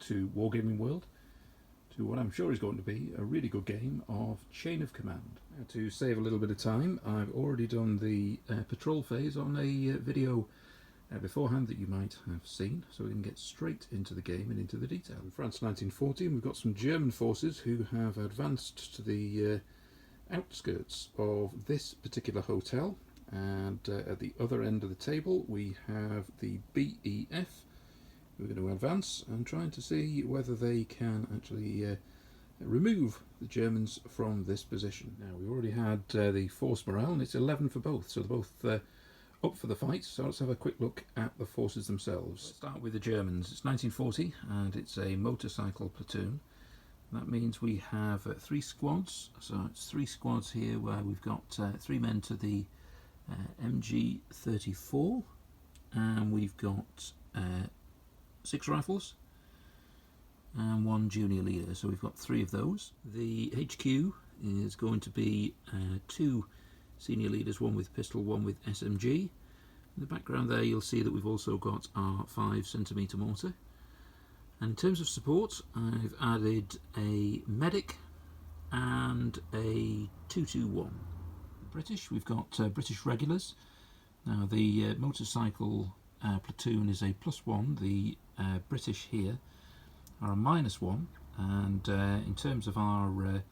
to Wargaming World, to what I'm sure is going to be a really good game of Chain of Command. Now, to save a little bit of time, I've already done the patrol phase on a video beforehand that you might have seen, so we can get straight into the game and into the detail. In France 1914, we've got some German forces who have advanced to the outskirts of this particular hotel, and at the other end of the table we have the BEF. We're going to advance and trying to see whether they can actually remove the Germans from this position. Now, we already had the force morale, and it's 11 for both, so they're both up for the fight. So let's have a quick look at the forces themselves. Let's start with the Germans. It's 1940 and it's a motorcycle platoon. That means we have 3 squads, so it's 3 squads here where we've got 3 men to the MG34, and we've got 6 rifles and 1 junior leader, so we've got 3 of those. The HQ is going to be 2 senior leaders, 1 with pistol, 1 with SMG. In the background there you'll see that we've also got our 5cm mortar. And in terms of support, I've added a medic and a 221. British, we've got British regulars. Now the motorcycle platoon is a +1, the British here are a -1, and in terms of our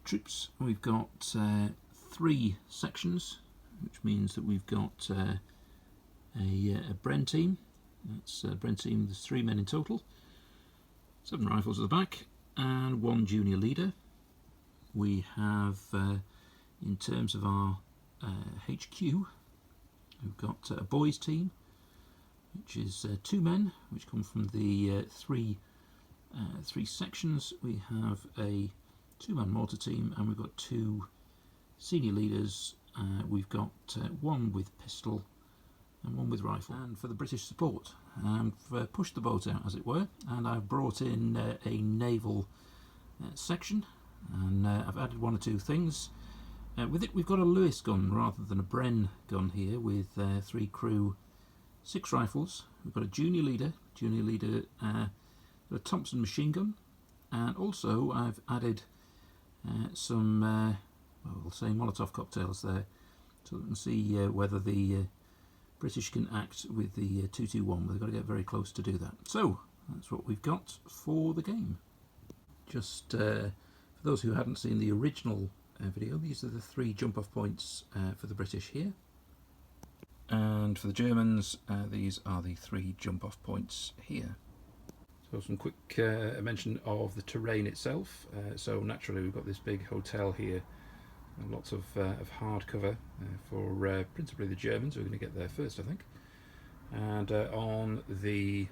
troops, we've got 3 sections, which means that we've got a Bren team. That's Bren team, there's 3 men in total, 7 rifles at the back and 1 junior leader. We have in terms of our HQ, we've got a boys team, which is 2 men, which come from the 3 sections. We have a 2-man mortar team, and we've got 2 senior leaders. We've got 1 with pistol and 1 with rifle. And for the British support, I've pushed the boat out, as it were, and I've brought in a naval section, and I've added 1 or 2 things. With it, we've got a Lewis gun rather than a Bren gun here, with 3 crew, 6 rifles. We've got a junior leader, a Thompson machine gun, and also I've added some, well, we'll say Molotov cocktails there, so we can see whether the British can act with the 221. They've got to get very close to do that. So that's what we've got for the game. Just for those who hadn't seen the original video, these are the 3 jump-off points for the British here, and for the Germans these are the 3 jump-off points here. So some quick mention of the terrain itself. So naturally we've got this big hotel here, and lots of hard cover for principally the Germans, who are going to get there first, I think. And on the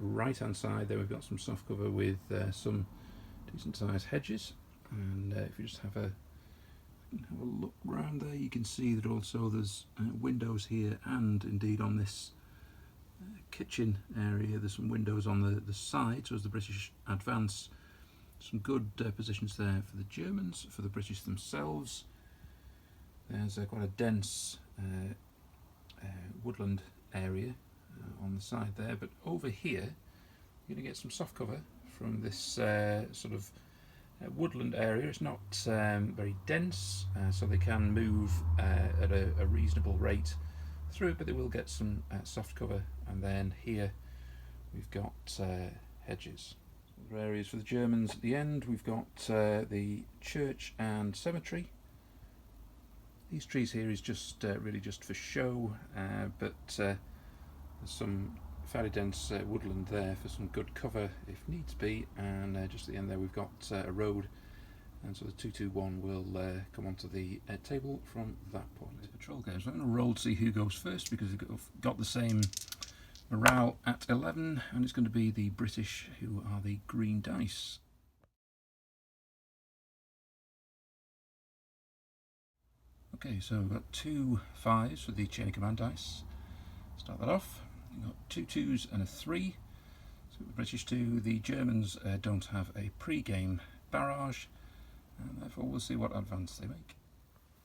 right hand side there we've got some soft cover with some decent sized hedges, and if you just have a look round there, you can see that also there's windows here, and indeed on this kitchen area there's some windows on the side, so as the British advance, some good positions there for the Germans. For the British themselves, there's quite a dense woodland area on the side there, but over here you're going to get some soft cover from this sort of woodland area. It's not very dense, so they can move at a reasonable rate through it, but they will get some soft cover. And then here we've got hedges. Other areas for the Germans at the end, we've got the church and cemetery. These trees here is just really just for show, but there's some fairly dense woodland there for some good cover if needs be, and just at the end there we've got a road, and so the 221 will come onto the table from that point. The patrol goes. I'm going to roll to see who goes first, because we've got the same morale at 11, and it's going to be the British, who are the green dice. Okay, so we've got 2 5s for the chain of command dice. Start that off. We've got 2 2s and a 3. So the British 2, the Germans don't have a pre-game barrage, and therefore we'll see what advance they make.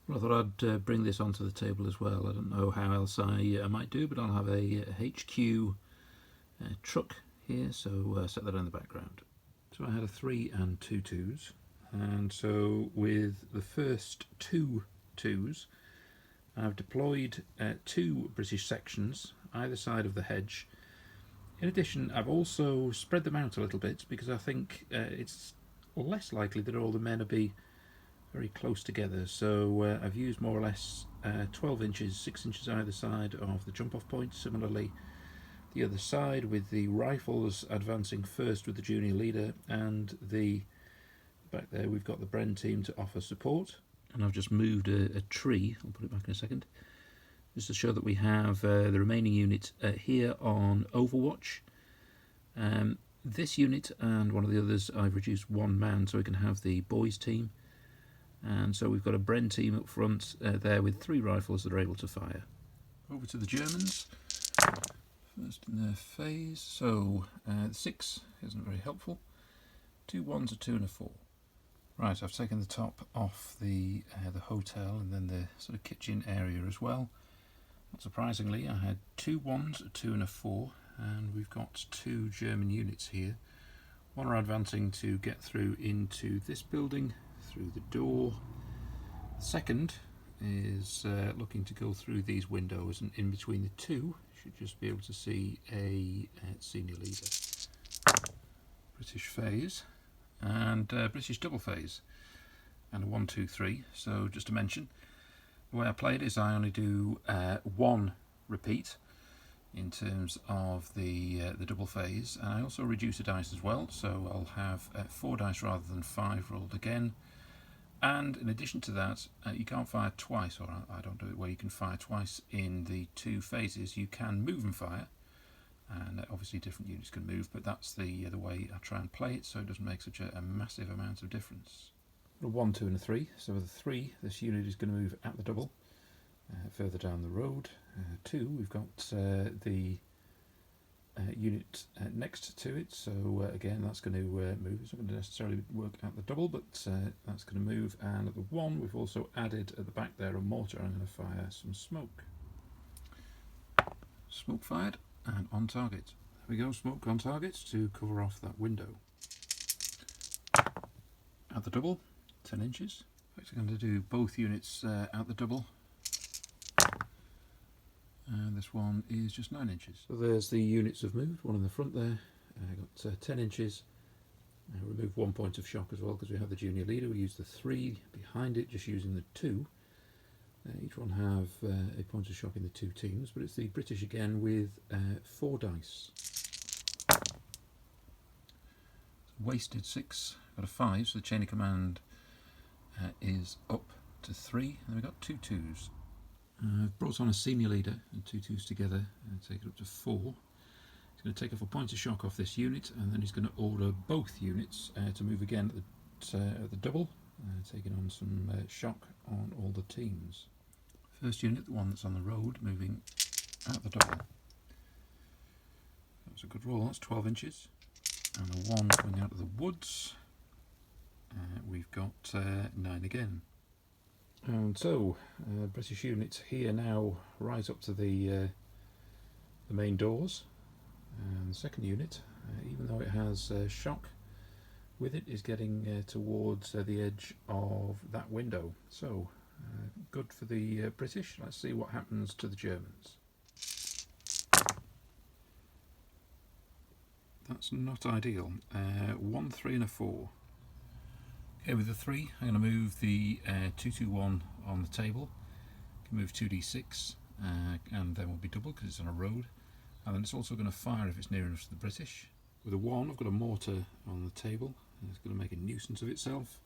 Well, I thought I'd bring this onto the table as well. I don't know how else I might do, but I'll have a HQ truck here, so set that in the background. So I had a 3 and 2 2s, and so with the first 2 2s I've deployed 2 British sections either side of the hedge. In addition, I've also spread them out a little bit because I think it's less likely that all the men will be very close together, so I've used more or less 12 inches, 6 inches either side of the jump off point. Similarly the other side, with the rifles advancing first with the junior leader, and the back there we've got the Bren team to offer support. And I've just moved a tree, I'll put it back in a second, just to show that we have the remaining unit here on Overwatch. This unit and one of the others I've reduced 1 man so we can have the boys team, and so we've got a Bren team up front there with 3 rifles that are able to fire. Over to the Germans. First in their phase, so the 6 isn't very helpful. 2 1s, a 2 and a 4. Right, I've taken the top off the hotel and then the sort of kitchen area as well. Not surprisingly, I had 2 1s, a 2 and a 4, and we've got 2 German units here. One are advancing to get through into this building, through the door. The second is looking to go through these windows, and in between the 2 should just be able to see a senior leader. British phase and British double phase and a 1 2 3. So just to mention, the way I play it is I only do 1 repeat in terms of the double phase, and I also reduce the dice as well, so I'll have 4 dice rather than 5 rolled again. And in addition to that, you can't fire twice, or I don't do it where you can fire twice in the 2 phases. You can move and fire, and obviously different units can move, but that's the way I try and play it, so it doesn't make such a massive amount of difference. A 1 2 and a 3. So with a 3, this unit is going to move at the double further down the road. 2, we've got the unit next to it, so again that's going to move. It's not going to necessarily work at the double, but that's going to move. And at the 1 we've also added at the back there a mortar. I'm going to fire some smoke. Smoke fired and on target. There we go, smoke on target to cover off that window. At the double, 10 inches. In fact, I'm going to do both units at the double. And this one is just 9 inches. So there's the units have moved, one in the front there. I got 10 inches. Remove 1 point of shock as well because we have the junior leader. We use the 3 behind it, just using the 2. Each one have a point of shock in the 2 teams, but it's the British again with 4 dice. Wasted 6, got a 5, so the chain of command is up to 3, and we've got 2 2s. I've brought on a senior leader and 2 2s together and take it up to 4. He's going to take off a point of shock off this unit, and then he's going to order both units to move again at the double, taking on some shock on all the teams. First unit, the one that's on the road, moving at the double. That was a good roll, that's 12 inches. And the one coming out of the woods, we've got 9 again. And so, British unit here now right up to the main doors. And the second unit, even though it has shock with it, is getting towards the edge of that window. So, good for the British. Let's see what happens to the Germans. That's not ideal. 1 3 and a 4. Okay, with the 3, I'm going to move the 2 2 1 on the table. Can move 2d6, and then we'll be double because it's on a road. And then it's also going to fire if it's near enough to the British. With a 1, I've got a mortar on the table, and it's going to make a nuisance of itself.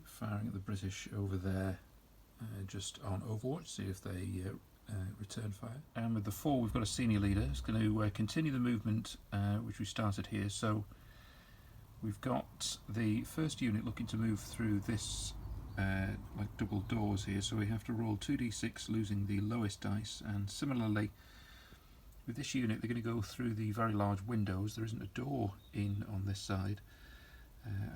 Firing at the British over there, just on Overwatch, see if they return fire. And with the 4, we've got a senior leader. It's going to continue the movement which we started here. So we've got the first unit looking to move through this like double doors here, so we have to roll 2d6, losing the lowest dice. And similarly with this unit, they're going to go through the very large windows. There isn't a door in on this side.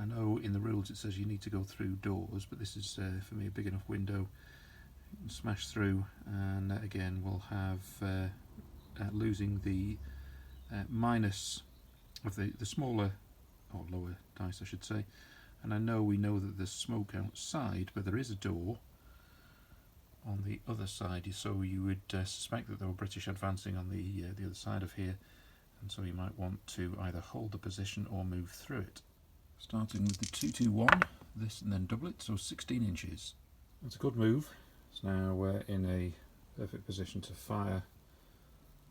I know in the rules it says you need to go through doors, but this is for me a big enough window. You can smash through, and again we'll have losing the minus of the smaller, or lower dice I should say, and we know that there's smoke outside, but there is a door on the other side, so you would suspect that there were British advancing on the other side of here, and so you might want to either hold the position or move through it. Starting with the 2-2-1, this and then double it, so 16 inches. That's a good move. So now we're in a perfect position to fire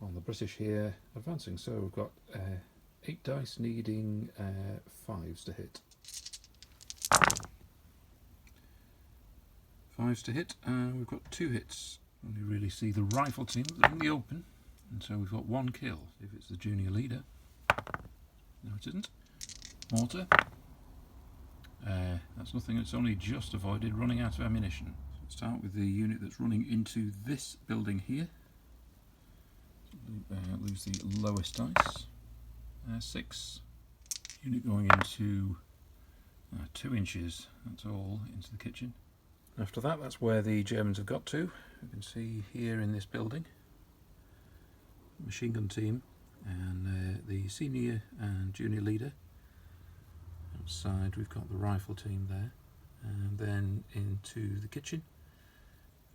on the British here, advancing. So we've got 8 dice needing 5s to hit. 5s to hit, and we've got 2 hits. Only really see the rifle team in the open, and so we've got 1 kill. If it's the junior leader. No, it isn't. Mortar. That's nothing, it's only just avoided running out of ammunition. So let's start with the unit that's running into this building here. Lose the lowest dice. 6. Unit going into 2 inches, that's all, into the kitchen. After that, that's where the Germans have got to. You can see here in this building, machine gun team and the senior and junior leader. Outside we've got the rifle team there, and then into the kitchen,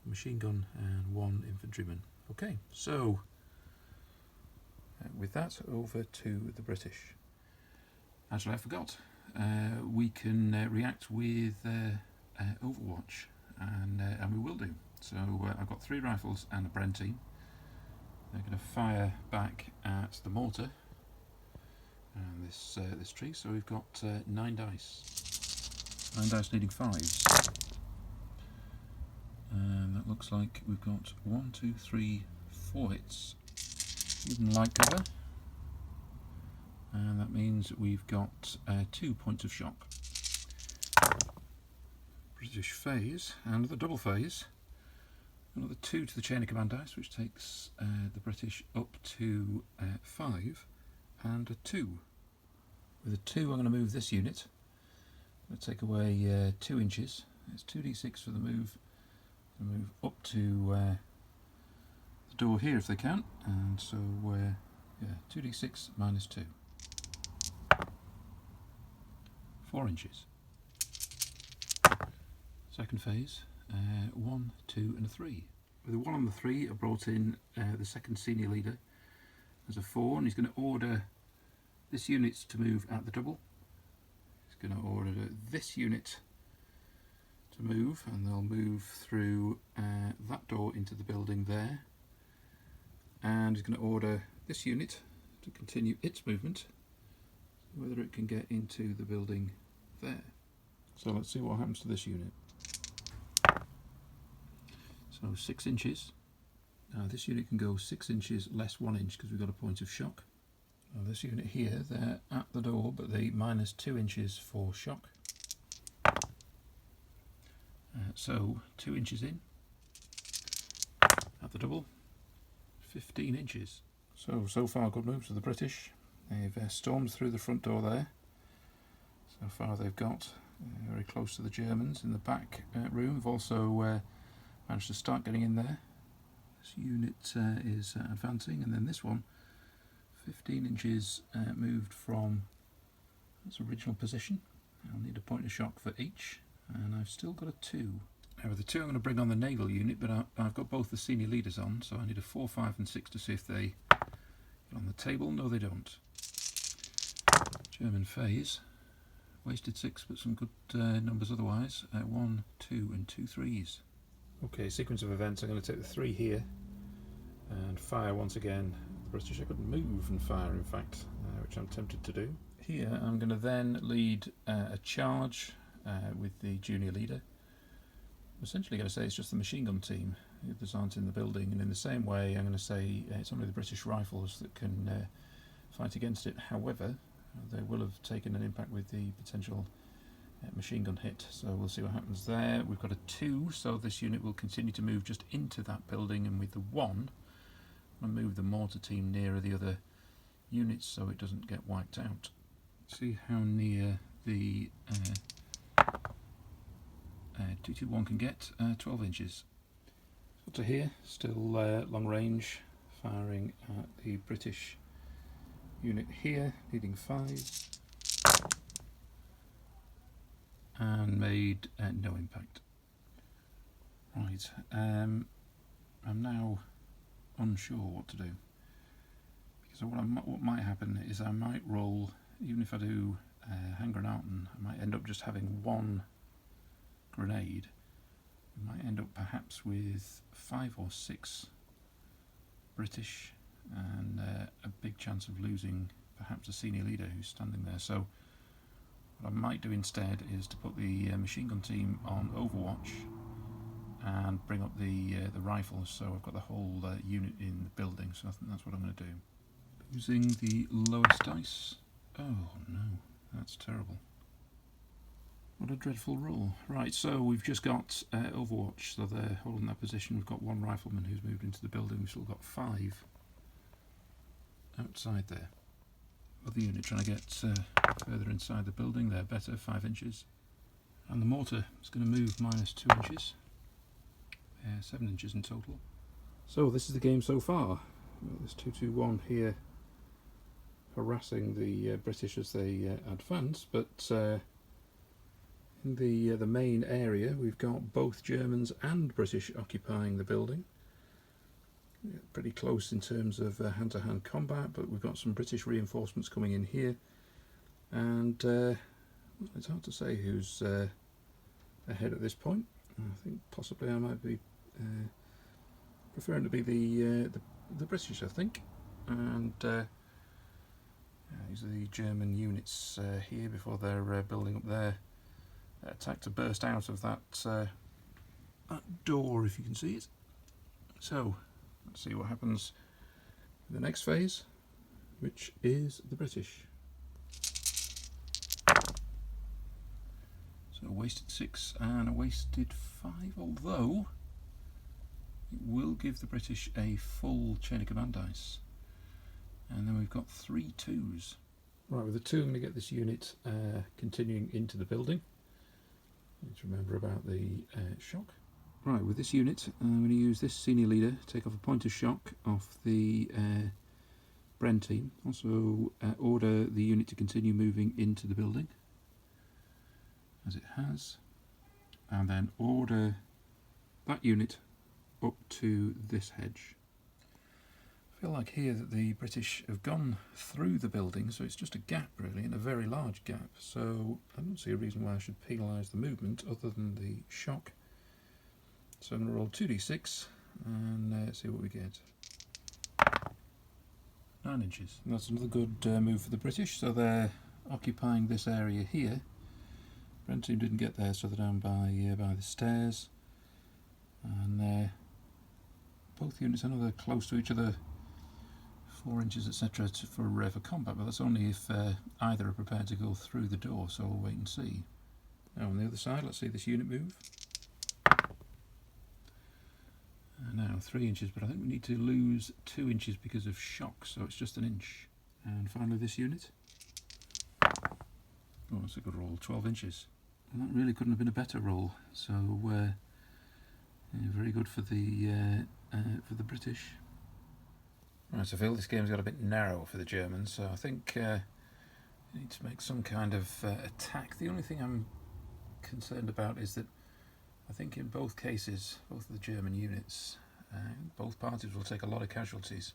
machine gun and 1 infantryman. Okay, so with that, over to the British. Actually, I forgot, we can react with Overwatch, and we will do. So I've got 3 rifles and a Bren team. They're going to fire back at the mortar and this tree. So we've got 9 dice. 9 dice needing 5s. And that looks like we've got 1, 2, 3, 4 hits. Even light cover. And that means we've got 2 points of shock. British phase, and the double phase. Another 2 to the chain of command dice, which takes the British up to 5, and a 2. With a 2, I'm going to move this unit. I'm going to take away 2 inches. It's 2d6 for the move. I'm going to move up to the door here if they can, and so 2d6 minus 2. 4 inches. Second phase, 1, 2 and a 3. With a 1 on the 3, I brought in the second senior leader as a 4, and he's going to order this unit to move at the double. He's going to order this unit to move, and they'll move through that door into the building there. And he's going to order this unit to continue its movement, whether it can get into the building there. So let's see what happens to this unit. So 6 inches. Now this unit can go 6 inches less 1 inch because we've got a point of shock. Now this unit here, they're at the door, but they minus 2 inches for shock. So 2 inches in. At the double, 15 inches. So far good moves for the British. They've stormed through the front door there. So far they've got very close to the Germans in the back room. They've also managed to start getting in there. This unit is advancing, and then this one, 15 inches moved from its original position. I'll need a point of shock for each, and I've still got a 2. Now with the 2 I'm going to bring on the naval unit, but I've got both the senior leaders on, so I need a 4, 5 and 6 to see if they get on the table. No, they don't. German phase. Wasted 6, but some good numbers otherwise. 1, 2 and 2 3s. Okay, sequence of events. I'm going to take the 3 here and fire once again. The British I couldn't move and fire, in fact, which I'm tempted to do. Here I'm going to then lead a charge with the junior leader. I'm essentially going to say it's just the machine gun team. The others aren't in the building, and in the same way I'm going to say it's only the British rifles that can fight against it. However, they will have taken an impact with the potential machine gun hit, so we'll see what happens there. We've got a 2, so this unit will continue to move just into that building, and with the 1 I'll move the mortar team nearer the other units so it doesn't get wiped out. See how near the 221 can get. 12 inches. Up to here, still long range, firing at the British unit here, needing 5, and made no impact. Right, I'm now unsure what to do, because what might happen is I might roll, even if I do hand grenade, I might end up just having 1 grenade. We might end up perhaps with 5 or 6 British, and a big chance of losing perhaps a senior leader who's standing there. So what I might do instead is to put the machine gun team on Overwatch and bring up the rifles, so I've got the whole unit in the building. So I think that's what I'm going to do. Using the lowest dice. Oh no, that's terrible. What a dreadful roll. Right, so we've just got Overwatch, so they're holding that position. We've got 1 rifleman who's moved into the building. We've still got 5 outside there. Other unit trying to get further inside the building. They're better, 5 inches. And the mortar is going to move minus 2 inches. 7 inches in total. So this is the game so far. Well, there's 221 here harassing the British as they advance, but in the main area we've got both Germans and British occupying the building. Pretty close in terms of hand-to-hand combat, but we've got some British reinforcements coming in here, and it's hard to say who's ahead at this point. I think possibly I might be preferring to be the British, I think, and these are the German units here before they're building up their attack to burst out of that door, if you can see it. So let's see what happens in the next phase, which is the British. So a wasted 6 and a wasted 5, although it will give the British a full chain of command dice. And then we've got 3 2s. Right, with the 2 I'm going to get this unit continuing into the building. Need to remember about the shock. Right, with this unit I'm going to use this senior leader, take off a point of shock off the Bren team. Also order the unit to continue moving into the building, as it has, and then order that unit up to this hedge. I feel like here that the British have gone through the building, so it's just a gap really, and a very large gap, so I don't see a reason why I should penalise the movement other than the shock. So I'm going to roll 2d6 and see what we get. 9 inches. And that's another good move for the British, so they're occupying this area here. Brent team didn't get there, so they're down by the stairs, and both units, I know they're close to each other, 4 inches, etc. for combat, but that's only if either are prepared to go through the door, so we'll wait and see. Now on the other side, let's see this unit move. Now 3 inches, but I think we need to lose 2 inches because of shock, so it's just 1 inch. And finally this unit. Oh, that's a good roll, 12 inches. Well, that really couldn't have been a better roll, so yeah, very good for the British. Right, so I feel this game's got a bit narrow for the Germans, so I think you need to make some kind of attack. The only thing I'm concerned about is that I think in both cases, both of the German units, both parties will take a lot of casualties.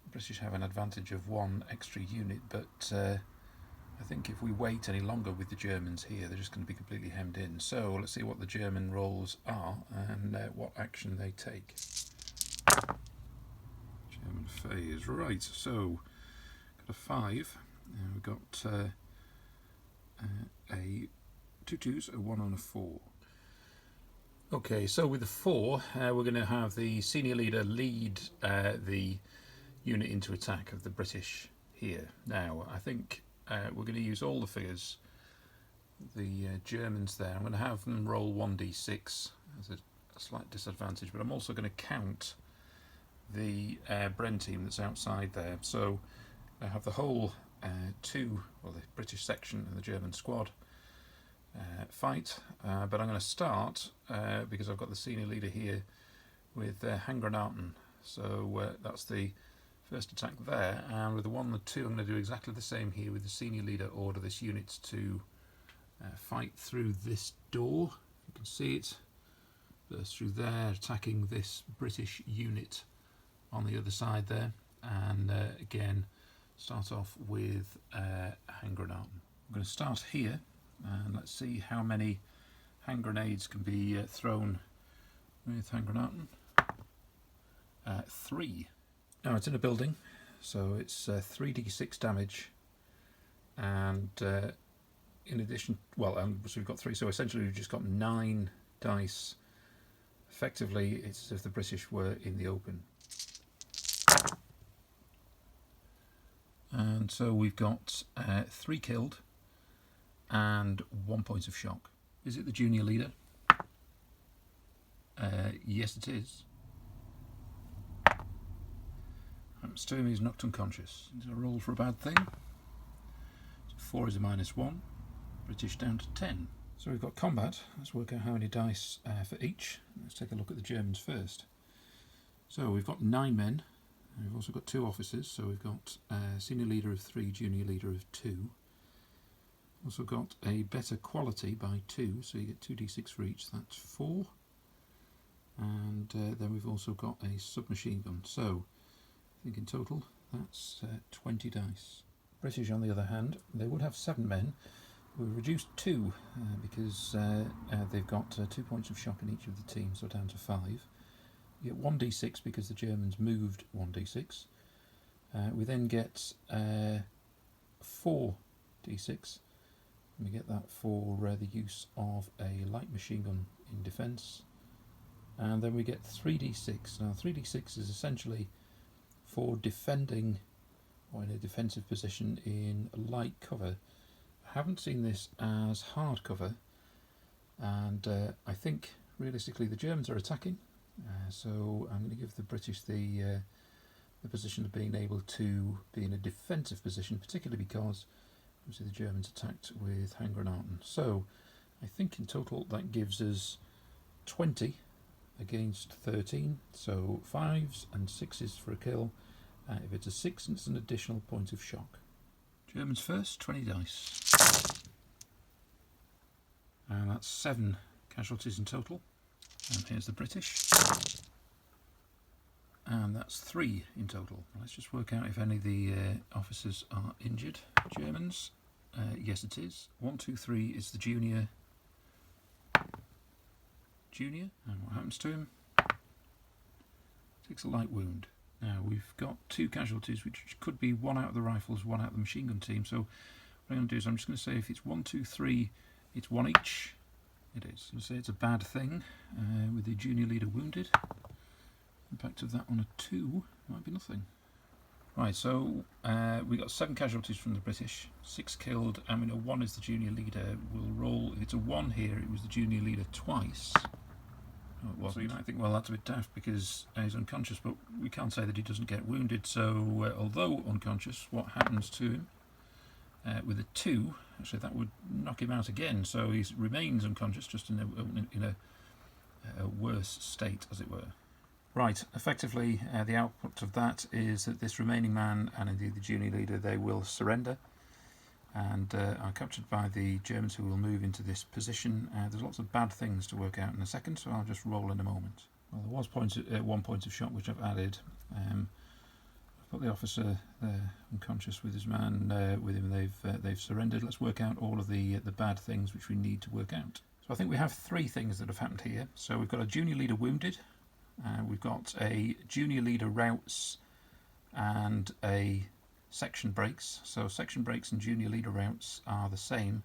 The British have an advantage of 1 extra unit, but I think if we wait any longer with the Germans here, they're just going to be completely hemmed in. So let's see what the German rolls are and what action they take. German phase, right, so got a 5, and we've got a 2 2s, a 1 and a 4. Okay, so with the 4, we're going to have the senior leader lead the unit into attack of the British here. Now, I think we're going to use all the figures, the Germans there. I'm going to have them roll 1d6 as a slight disadvantage, but I'm also going to count the Bren team that's outside there. So I have the whole the British section and the German squad fight, but I'm going to start, because I've got the senior leader here, with hand grenade. So that's the first attack there, and with the 1 and the 2 I'm going to do exactly the same here with the senior leader. Order this unit to fight through this door. You can see it burst through there, attacking this British unit on the other side there, and again start off with hand grenade. I'm going to start here, and let's see how many hand grenades can be thrown with hand grenade. 3. Now it's in a building, so it's 3d6 damage, and in addition, well, so we've got 3, so essentially we've just got 9 dice. Effectively, it's as if the British were in the open. And so we've got 3 killed and 1 point of shock. Is it the junior leader? Yes, it is. Sturmy is knocked unconscious. Is it a roll for a bad thing? So 4 is a -1. British down to 10. So we've got combat. Let's work out how many dice for each. Let's take a look at the Germans first. So we've got 9 men. We've also got 2 officers. So we've got senior leader of 3, junior leader of 2. Also got a better quality by 2, so you get 2d6 for each. That's 4. And then we've also got a submachine gun. So I think in total that's 20 dice. British, on the other hand, they would have 7 men. We've reduced 2 because they've got 2 points of shock in each of the teams, so down to 5. You get 1d6 because the Germans moved 1d6. We then get 4d6. We get that for the use of a light machine gun in defence. And then we get 3d6. Now 3d6 is essentially for defending or in a defensive position in light cover. I haven't seen this as hard cover, and I think realistically the Germans are attacking, so I'm going to give the British the position of being able to be in a defensive position, particularly because obviously the Germans attacked with hand grenade. So I think in total that gives us 20 against 13, so 5s and 6s for a kill. If it's a 6, it's an additional point of shock. Germans first, 20 dice. And that's 7 casualties in total. And here's the British. And that's 3 in total. Let's just work out if any of the officers are injured. Germans, yes it is. 1, 2, 3 is the junior. And what happens to him? Takes a light wound. Now we've got 2 casualties, which could be 1 out of the rifles, 1 out of the machine gun team. So what I'm going to do is I'm just going to say if it's 1, 2, 3, it's 1 each. It is. I'm going to say it's a bad thing with the junior leader wounded. Impact of that on a 2 might be nothing. Right, so we got 7 casualties from the British, 6 killed, and we know 1 is the junior leader. We'll roll. If it's a 1 here, it was the junior leader twice. Oh, it wasn't. So you might think, well, that's a bit daft because he's unconscious, but we can't say that he doesn't get wounded. So although unconscious, what happens to him? With a 2, actually that would knock him out again. So he remains unconscious, just in a worse state, as it were. Right, effectively the output of that is that this remaining man, and indeed the junior leader, they will surrender and are captured by the Germans, who will move into this position. There's lots of bad things to work out in a second, so I'll just roll in a moment. Well, there was 1 point of shock which I've added. I've put the officer there unconscious with his man with him. They've surrendered. Let's work out all of the bad things which we need to work out. So I think we have 3 things that have happened here. So we've got a junior leader wounded. We've got a junior leader routes and a section breaks. So section breaks and junior leader routes are the same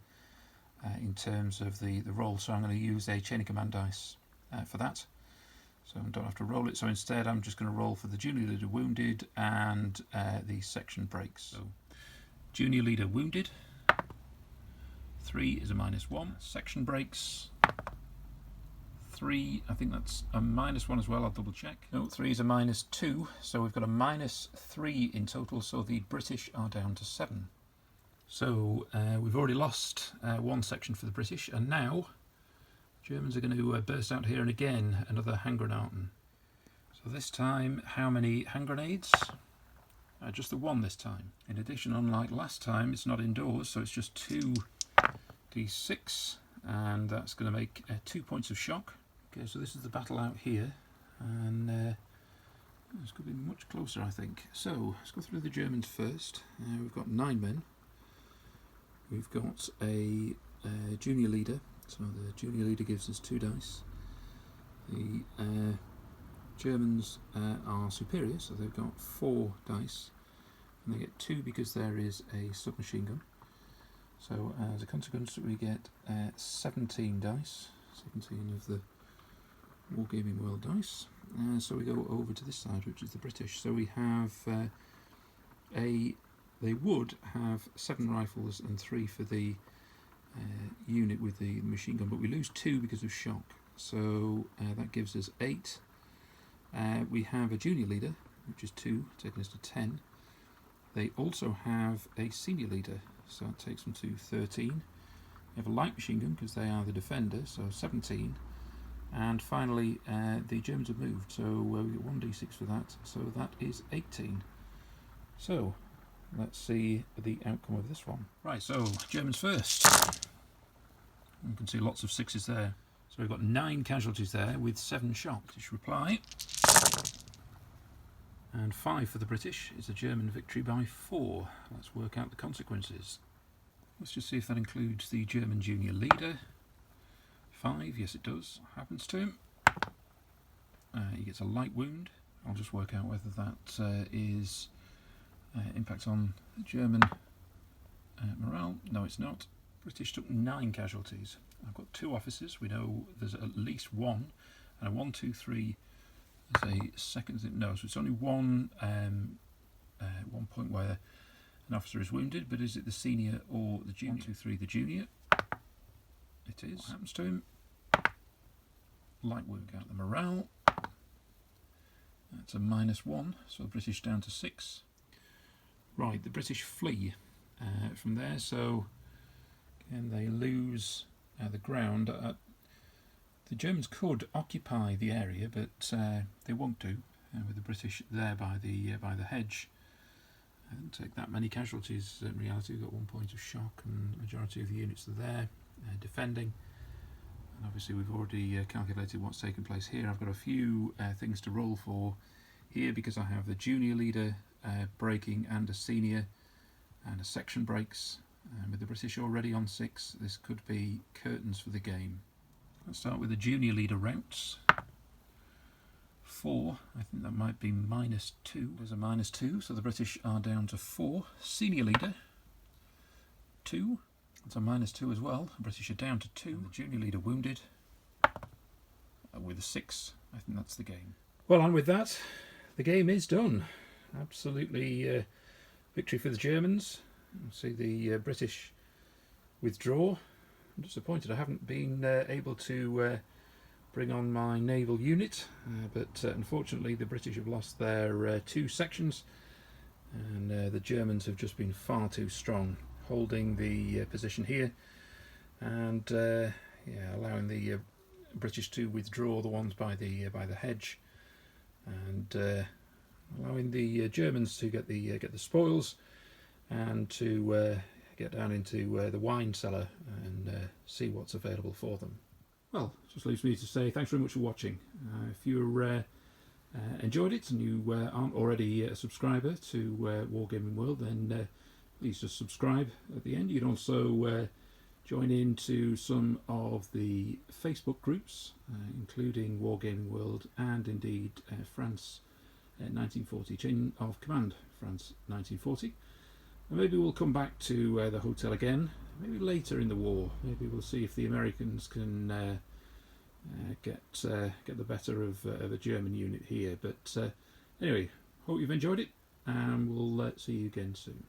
in terms of the roll. So I'm going to use a chain of command dice for that. So I don't have to roll it. So instead I'm just going to roll for the junior leader wounded and the section breaks. So junior leader wounded, 3 is a -1. Section breaks, 3, I think that's a -1 as well, I'll double check. No, 3 is a -2, so we've got a -3 in total, so the British are down to 7. So we've already lost 1 section for the British, and now Germans are going to burst out here, and again another hand grenade. So this time, how many hand grenades? just the one this time. In addition, unlike last time, it's not indoors, so it's just 2d6, and that's going to make 2 points of shock. Okay, so this is the battle out here, and this could be much closer, I think. So let's go through the Germans first. We've got 9 men. We've got a junior leader, so the junior leader gives us 2 dice. The Germans are superior, so they've got 4 dice, and they get 2 because there is a submachine gun. So as a consequence, we get 17 dice, 17 of the Wargaming World dice. So we go over to this side, which is the British. So we have they would have 7 rifles and 3 for the unit with the machine gun, but we lose 2 because of shock. So that gives us 8. We have a junior leader, which is 2, taking us to 10. They also have a senior leader, so that takes them to 13. We have a light machine gun because they are the defender, so 17. And finally, the Germans have moved, so we get 1d6 for that, so that is 18. So let's see the outcome of this one. Right, so Germans first. You can see lots of 6s there. So we've got 9 casualties there with 7 shock. British reply. And 5 for the British. It's a German victory by 4. Let's work out the consequences. Let's just see if that includes the German junior leader. 5, yes it does. What happens to him? He gets a light wound. I'll just work out whether that is impact on the German morale. No, it's not. British took 9 casualties. I've got 2 officers. We know there's at least 1, and a 1, 2, 3. There's a second. No, so it's only one point where an officer is wounded. But is it the senior or the junior? 1, 2, 3. The junior. It is. What happens to him? Light wound. Out the morale. That's a -1. So the British down to 6. Right, the British flee from there. So again, they lose the ground. The Germans could occupy the area, but they won't do. With the British there by the hedge, they didn't take that many casualties. In reality, we've got 1 point of shock, and the majority of the units are there defending. And obviously, we've already calculated what's taken place here. I've got a few things to roll for here because I have the junior leader breaking and a senior, and a section breaks. With the British already on 6, this could be curtains for the game. Let's start with the junior leader routes. 4, I think that might be -2. There's a -2, so the British are down to 4. Senior leader, 2. That's a -2 as well. The British are down to 2. And the junior leader wounded with a 6. I think that's the game. Well, and with that, the game is done. Absolutely victory for the Germans. You see the British withdraw. I'm disappointed I haven't been able to bring on my naval unit, but unfortunately the British have lost their 2 sections, and the Germans have just been far too strong, holding the position here, and yeah, allowing the British to withdraw, the ones by the hedge, and allowing the Germans to get the spoils and to get down into the wine cellar and see what's available for them. Well, just leaves me to say thanks very much for watching. If you enjoyed it and you aren't already a subscriber to Wargaming World, then please just subscribe at the end. You can also join in to some of the Facebook groups, including Wargaming World and indeed France 1940, Chain of Command France 1940. And maybe we'll come back to the hotel again, maybe later in the war. Maybe we'll see if the Americans can get the better of a German unit here. But anyway, hope you've enjoyed it, and we'll see you again soon.